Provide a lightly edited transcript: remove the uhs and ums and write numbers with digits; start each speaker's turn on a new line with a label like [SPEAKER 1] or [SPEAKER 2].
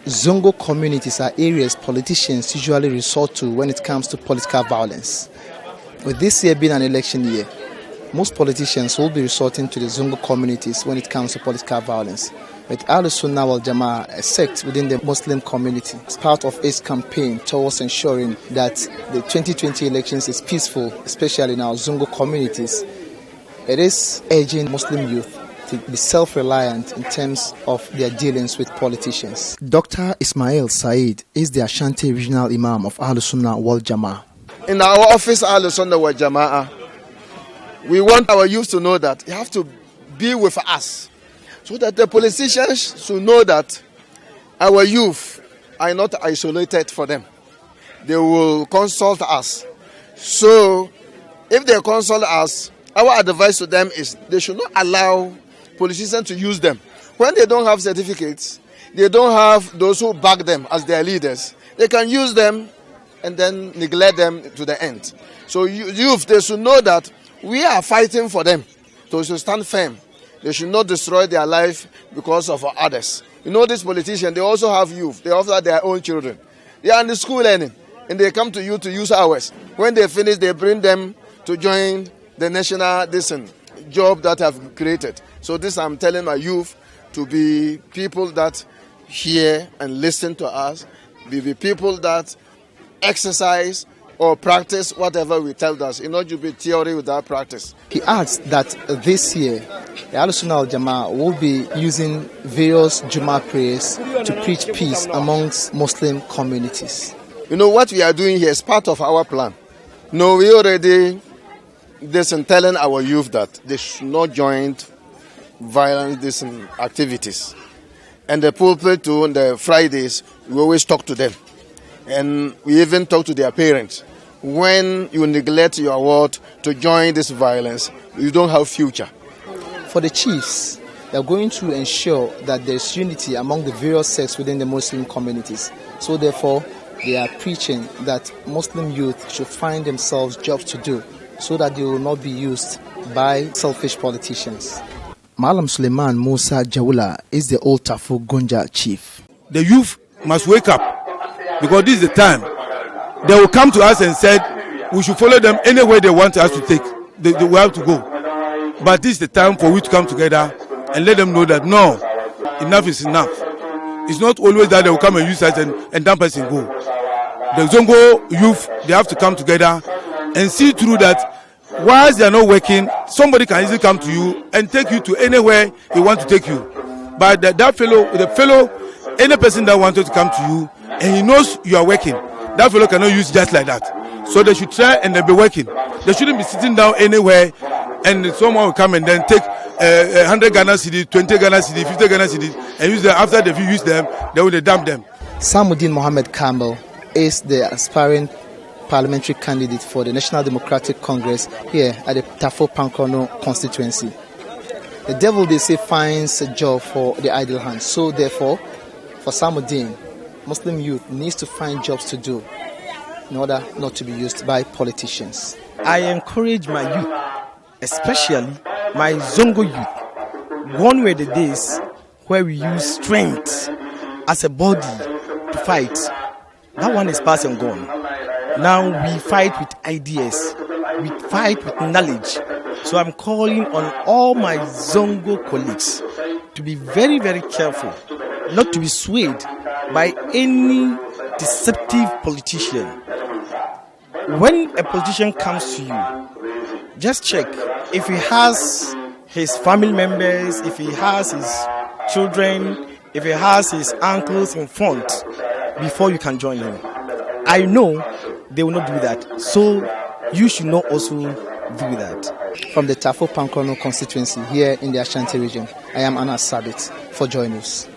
[SPEAKER 1] Zongo communities are areas politicians usually resort to when it comes to political violence. With this year being an election year, most politicians will be resorting to the Zongo communities when it comes to political violence. But ASWAJ wal Jama'ah, a sect within the Muslim community, is part of its campaign towards ensuring that the 2020 elections is peaceful, especially in our Zongo communities. It is urging Muslim youth to be self-reliant in terms of their dealings with politicians. Dr. Ismail Said is the Ashanti Regional Imam of ASWAJ wal Jama'ah.
[SPEAKER 2] In our office, ASWAJ wal Jama'ah, we want our youth to know that you have to be with us, so that the politicians should know that our youth are not isolated for them. They will consult us. So if they consult us, our advice to them is they should not allow politicians to use them. When they don't have certificates, they don't have those who back them as their leaders, they can use them and then neglect them to the end. So youth, they should know that we are fighting for them. So they should stand firm. They should not destroy their life because of others. You know, these politicians, they also have youth. They also have their own children. They are in the school learning, and they come to you to use ours. When they finish, they bring them to join the national job that I've created. So this I'm telling my youth to be people that hear and listen to us, be people that exercise or practice whatever we tell us, in order to be theory without practice.
[SPEAKER 1] He adds that this year, the ASWAJ wal Jama'ah will be using various Jummah prayers to preach peace amongst Muslim communities.
[SPEAKER 2] You know, what we are doing here is part of our plan. No, we already telling our youth that they should not join violent activities. And the pulpit too, on the Fridays, we always talk to them. And we even talk to their parents. When you neglect your word to join this violence, you don't have future.
[SPEAKER 1] For the chiefs, they are going to ensure that there is unity among the various sects within the Muslim communities. So therefore, they are preaching that Muslim youth should find themselves jobs to do so that they will not be used by selfish politicians. Malam Suleiman Musa Jawula is the Old Tafu Gunja chief.
[SPEAKER 3] The youth must wake up, because this is the time. They will come to us and said we should follow them anywhere they want us to take. They will have to go. But this is the time for we to come together and let them know that no, enough is enough. It's not always that they will come and use us and that person go. The Zongo youth, they have to come together and see through that. Whilst they are not working, somebody can easily come to you and take you to anywhere he wants to take you. But the fellow, any person that wanted to come to you and he knows you are working, that fellow cannot use just like that. So they should try and they'll be working. They shouldn't be sitting down anywhere and someone will come and then take 100 Ghana cedis, 20 Ghana cedis, 50 Ghana cedis and use them. After they've used them, they will dump them.
[SPEAKER 1] Samuddin Mohammed Campbell is the aspiring parliamentary candidate for the National Democratic Congress here at the Tafo Pankono constituency. The devil, they say, finds a job for the idle hands. So therefore, for Samuddin, Muslim youth needs to find jobs to do in order not to be used by politicians.
[SPEAKER 4] I encourage my youth, especially my Zongo youth. Gone were the days where we use strength as a body to fight. That one is past and gone. Now we fight with ideas, we fight with knowledge. So I'm calling on all my Zongo colleagues to be very, very careful, not to be swayed by any deceptive politician. When a politician comes to you, just check if he has his family members, if he has his children, if he has his uncles in front before you can join him. I know they will not do that. So you should not also do that.
[SPEAKER 1] From the Tafo Pankono constituency here in the Ashanti region, I am Anas Sabit for Joy News.